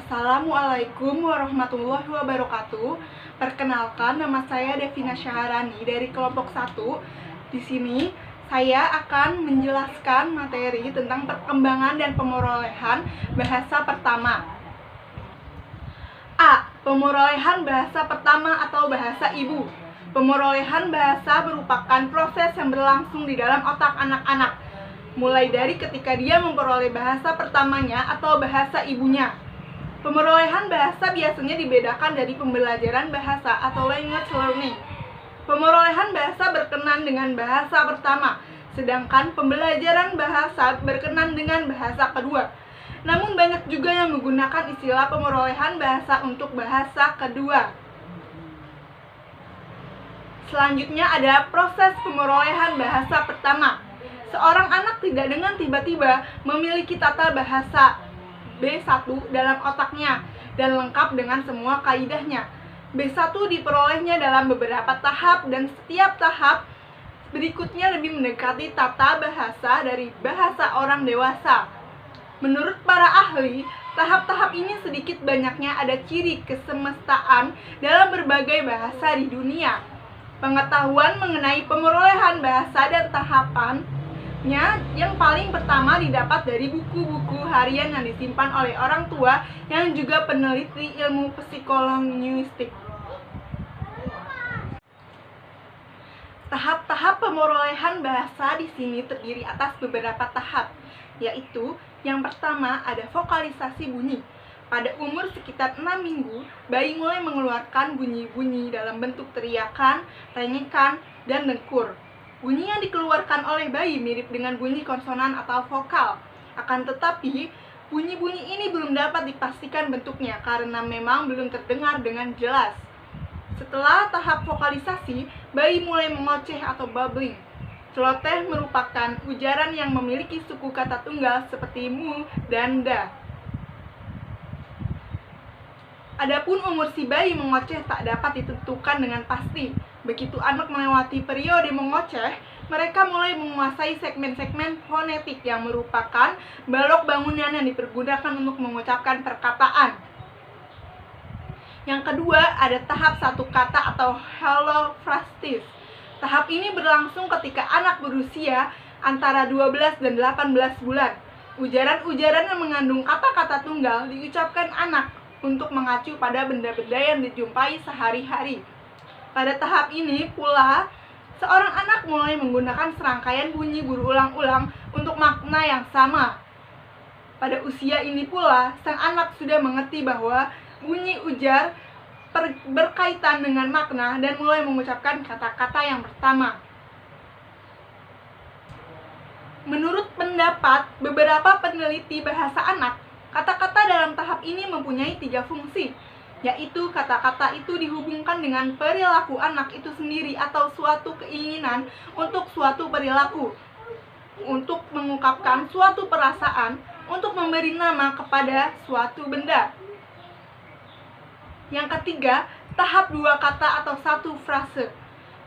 Assalamualaikum warahmatullahi wabarakatuh. Perkenalkan, nama saya Devina Syaharani dari kelompok 1. Di sini saya akan menjelaskan materi tentang perkembangan dan pemerolehan bahasa pertama. A. Pemerolehan bahasa pertama atau bahasa ibu. Pemerolehan bahasa merupakan proses yang berlangsung di dalam otak anak-anak, mulai dari ketika dia memperoleh bahasa pertamanya atau bahasa ibunya. Pemerolehan bahasa biasanya dibedakan dari pembelajaran bahasa atau language learning. Pemerolehan bahasa berkenan dengan bahasa pertama, sedangkan pembelajaran bahasa berkenan dengan bahasa kedua. Namun banyak juga yang menggunakan istilah pemerolehan bahasa untuk bahasa kedua. Selanjutnya ada proses pemerolehan bahasa pertama. Seorang anak tidak dengan tiba-tiba memiliki tata bahasa B1 dalam otaknya dan lengkap dengan semua kaidahnya. B1 diperolehnya dalam beberapa tahap dan setiap tahap berikutnya lebih mendekati tata bahasa dari bahasa orang dewasa. Menurut para ahli, tahap-tahap ini sedikit banyaknya ada ciri kesemestaan dalam berbagai bahasa di dunia. Pengetahuan mengenai pemerolehan bahasa dan tahapannya yang paling pertama didapat dari buku-buku harian yang disimpan oleh orang tua yang juga peneliti ilmu psikolinguistik. Tahap-tahap pemerolehan bahasa di sini terdiri atas beberapa tahap, yaitu yang pertama ada vokalisasi bunyi. Pada umur sekitar 6 minggu, bayi mulai mengeluarkan bunyi-bunyi dalam bentuk teriakan, rengekan, dan dengkur. Bunyi yang dikeluarkan oleh bayi mirip dengan bunyi konsonan atau vokal. Akan tetapi, bunyi-bunyi ini belum dapat dipastikan bentuknya karena memang belum terdengar dengan jelas. Setelah tahap vokalisasi, bayi mulai mengoceh atau babbling. Celoteh merupakan ujaran yang memiliki suku kata tunggal seperti mu dan da. Adapun umur si bayi mengoceh tak dapat ditentukan dengan pasti. Begitu anak melewati periode mengoceh, mereka mulai menguasai segmen-segmen fonetik yang merupakan balok bangunan yang dipergunakan untuk mengucapkan perkataan. Yang kedua, ada tahap satu kata atau holofrastis. Tahap ini berlangsung ketika anak berusia antara 12 dan 18 bulan. Ujaran-ujaran yang mengandung kata-kata tunggal diucapkan anak untuk mengacu pada benda-benda yang dijumpai sehari-hari. Pada tahap ini pula, seorang anak mulai menggunakan serangkaian bunyi berulang-ulang untuk makna yang sama. Pada usia ini pula, sang anak sudah mengerti bahwa bunyi ujar berkaitan dengan makna dan mulai mengucapkan kata-kata yang pertama. Menurut pendapat beberapa peneliti bahasa anak, kata-kata dalam tahap ini mempunyai 3 fungsi, yaitu kata-kata itu dihubungkan dengan perilaku anak itu sendiri atau suatu keinginan untuk suatu perilaku, untuk mengungkapkan suatu perasaan, untuk memberi nama kepada suatu benda. Yang ketiga, tahap 2 kata atau 1 frase.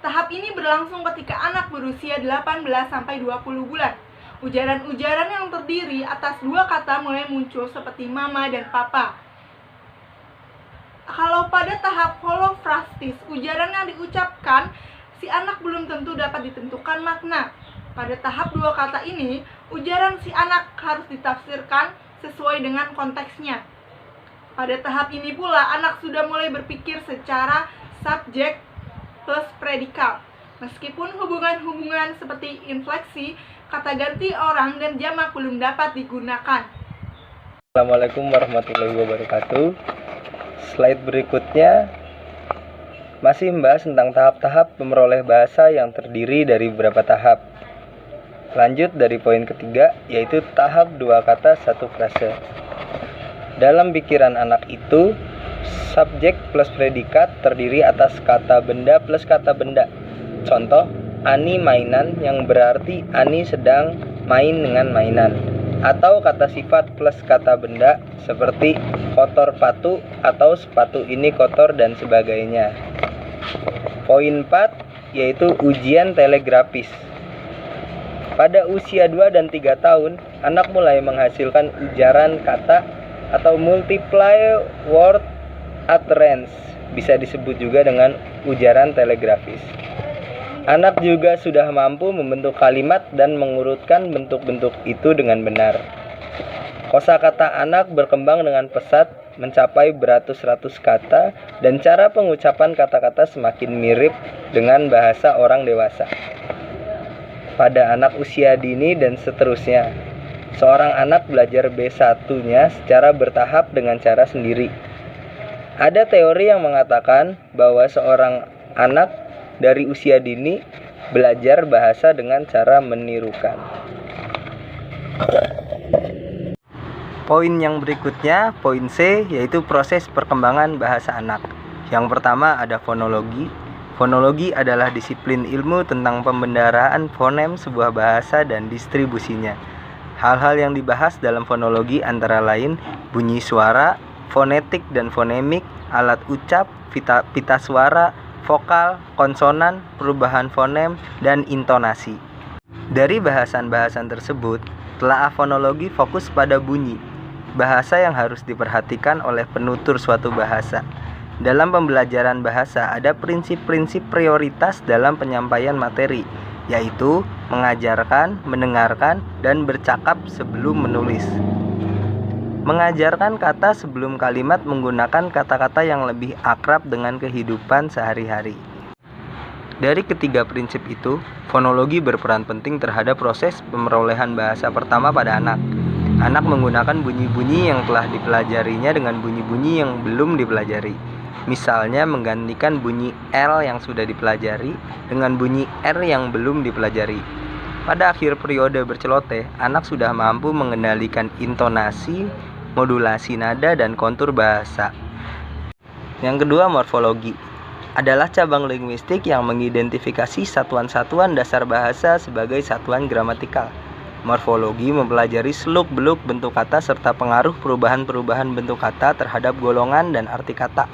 Tahap ini berlangsung ketika anak berusia 18-20 bulan. Ujaran-ujaran yang terdiri atas 2 kata mulai muncul seperti mama dan papa. Kalau pada tahap holofrastis, ujaran yang diucapkan si anak belum tentu dapat ditentukan makna. Pada tahap 2 kata ini, ujaran si anak harus ditafsirkan sesuai dengan konteksnya. Pada tahap ini pula, anak sudah mulai berpikir secara subjek plus predikat. Meskipun hubungan-hubungan seperti infleksi, kata ganti orang, dan jamak belum dapat digunakan. Assalamualaikum warahmatullahi wabarakatuh. Slide berikutnya masih membahas tentang tahap-tahap pemeroleh bahasa yang terdiri dari beberapa tahap. Lanjut dari poin ketiga, yaitu tahap 2 kata 1 frase. Dalam pikiran anak itu, subjek plus predikat terdiri atas kata benda plus kata benda. Contoh, Ani mainan yang berarti Ani sedang main dengan mainan. Atau kata sifat plus kata benda seperti kotor patu atau sepatu ini kotor dan sebagainya. Poin 4 yaitu ujian telegrafis. Pada usia 2 dan 3 tahun, anak mulai menghasilkan ujaran kata atau multiply word utterance, bisa disebut juga dengan ujaran telegrafis. Anak juga sudah mampu membentuk kalimat dan mengurutkan bentuk-bentuk itu dengan benar. Kosakata anak berkembang dengan pesat, mencapai beratus-ratus kata, dan cara pengucapan kata-kata semakin mirip dengan bahasa orang dewasa. Pada anak usia dini dan seterusnya, seorang anak belajar B1-nya secara bertahap dengan cara sendiri. Ada teori yang mengatakan bahwa seorang anak dari usia dini belajar bahasa dengan cara menirukan. Poin yang berikutnya, poin C, yaitu proses perkembangan bahasa anak. Yang pertama ada fonologi. Fonologi adalah disiplin ilmu tentang pembendaharaan fonem sebuah bahasa dan distribusinya. Hal-hal yang dibahas dalam fonologi antara lain bunyi suara, fonetik dan fonemik, alat ucap, pita suara, vokal, konsonan, perubahan fonem, dan intonasi. Dari bahasan-bahasan tersebut, telaah fonologi fokus pada bunyi, bahasa yang harus diperhatikan oleh penutur suatu bahasa. Dalam pembelajaran bahasa ada prinsip-prinsip prioritas dalam penyampaian materi, yaitu mengajarkan, mendengarkan, dan bercakap sebelum menulis. Mengajarkan kata sebelum kalimat menggunakan kata-kata yang lebih akrab dengan kehidupan sehari-hari. Dari ketiga prinsip itu, fonologi berperan penting terhadap proses pemerolehan bahasa pertama pada anak. Anak menggunakan bunyi-bunyi yang telah dipelajarinya dengan bunyi-bunyi yang belum dipelajari. Misalnya menggantikan bunyi L yang sudah dipelajari dengan bunyi R yang belum dipelajari. Pada akhir periode berceloteh, anak sudah mampu mengendalikan intonasi, modulasi nada, dan kontur bahasa. Yang kedua, morfologi adalah cabang linguistik yang mengidentifikasi satuan-satuan dasar bahasa sebagai satuan gramatikal. Morfologi mempelajari seluk-beluk bentuk kata serta pengaruh perubahan-perubahan bentuk kata terhadap golongan dan arti kata.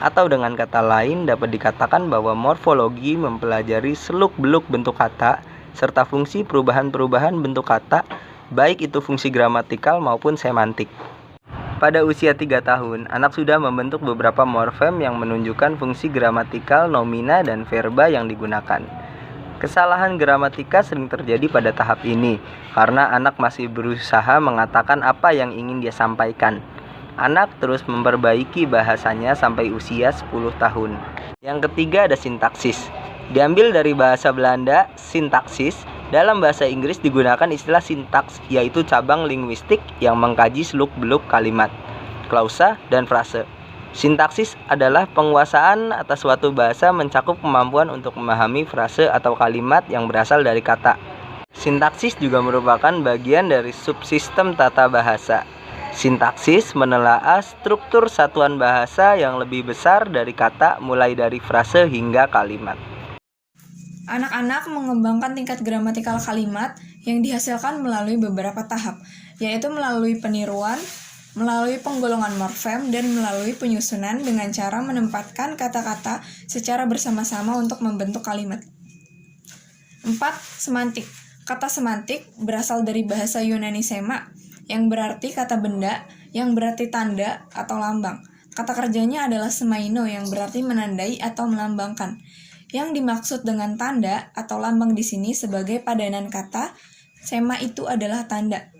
Atau dengan kata lain dapat dikatakan bahwa morfologi mempelajari seluk-beluk bentuk kata serta fungsi perubahan-perubahan bentuk kata, baik itu fungsi gramatikal maupun semantik. Pada usia 3 tahun, anak sudah membentuk beberapa morfem yang menunjukkan fungsi gramatikal, nomina, dan verba yang digunakan. Kesalahan gramatika sering terjadi pada tahap ini, karena anak masih berusaha mengatakan apa yang ingin dia sampaikan. Anak terus memperbaiki bahasanya sampai usia 10 tahun. Yang ketiga ada sintaksis. Diambil dari bahasa Belanda, sintaksis. Dalam bahasa Inggris digunakan istilah sintaks, yaitu cabang linguistik yang mengkaji seluk-beluk kalimat, klausa, dan frase. Sintaksis adalah penguasaan atas suatu bahasa mencakup kemampuan untuk memahami frase atau kalimat yang berasal dari kata. Sintaksis juga merupakan bagian dari subsistem tata bahasa. Sintaksis menelaah struktur satuan bahasa yang lebih besar dari kata, mulai dari frase hingga kalimat. Anak-anak mengembangkan tingkat gramatikal kalimat yang dihasilkan melalui beberapa tahap, yaitu melalui peniruan, melalui penggolongan morfem, dan melalui penyusunan dengan cara menempatkan kata-kata secara bersama-sama untuk membentuk kalimat. 4. Semantik. Kata semantik berasal dari bahasa Yunani sema, yang berarti kata benda, yang berarti tanda atau lambang. Kata kerjanya adalah semaino, yang berarti menandai atau melambangkan. Yang dimaksud dengan tanda atau lambang di sini sebagai padanan kata, sema itu adalah tanda.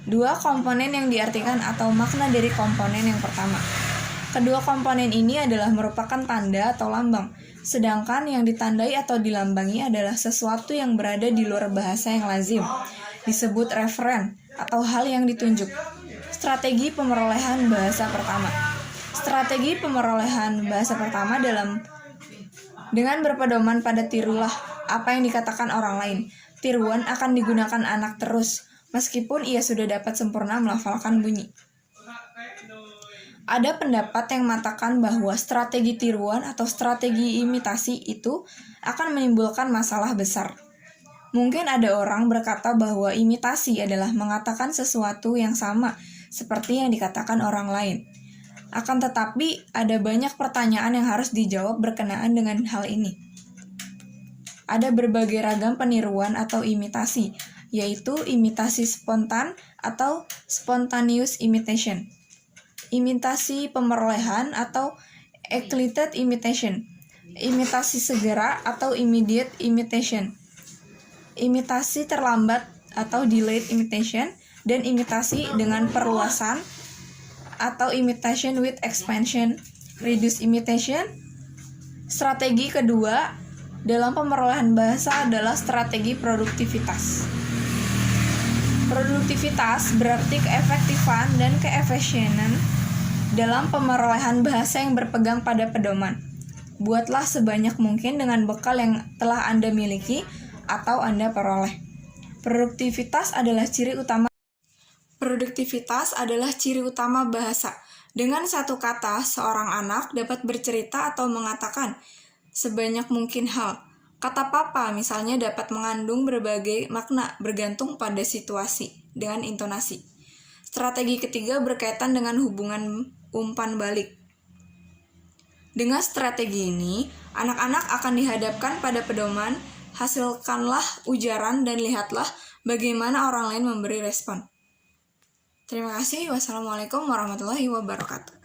2. Komponen yang diartikan atau makna dari komponen yang pertama. Kedua komponen ini adalah merupakan tanda atau lambang, sedangkan yang ditandai atau dilambangi adalah sesuatu yang berada di luar bahasa yang lazim, disebut referen atau hal yang ditunjuk. Strategi pemerolehan bahasa pertama. Strategi pemerolehan bahasa pertama dengan berpedoman pada tirulah apa yang dikatakan orang lain. Tiruan akan digunakan anak terus, meskipun ia sudah dapat sempurna melafalkan bunyi. Ada pendapat yang mengatakan bahwa strategi tiruan atau strategi imitasi itu akan menimbulkan masalah besar. Mungkin ada orang berkata bahwa imitasi adalah mengatakan sesuatu yang sama seperti yang dikatakan orang lain. Akan tetapi, ada banyak pertanyaan yang harus dijawab berkenaan dengan hal ini. Ada berbagai ragam peniruan atau imitasi, yaitu imitasi spontan atau spontaneous imitation, imitasi pemerolehan atau elicited imitation, imitasi segera atau immediate imitation, imitasi terlambat atau delayed imitation, dan imitasi dengan perluasan atau imitation with expansion, reduced imitation. Strategi kedua dalam pemerolehan bahasa adalah strategi produktivitas. Produktivitas berarti keefektifan dan keefisienan dalam pemerolehan bahasa yang berpegang pada pedoman. Buatlah sebanyak mungkin dengan bekal yang telah Anda miliki atau Anda peroleh. Produktivitas adalah ciri utama bahasa. Dengan satu kata, seorang anak dapat bercerita atau mengatakan sebanyak mungkin hal. Kata papa misalnya dapat mengandung berbagai makna bergantung pada situasi dengan intonasi. Strategi ketiga berkaitan dengan hubungan umpan balik. Dengan strategi ini, anak-anak akan dihadapkan pada pedoman, hasilkanlah ujaran dan lihatlah bagaimana orang lain memberi respon. Terima kasih. Wassalamualaikum warahmatullahi wabarakatuh.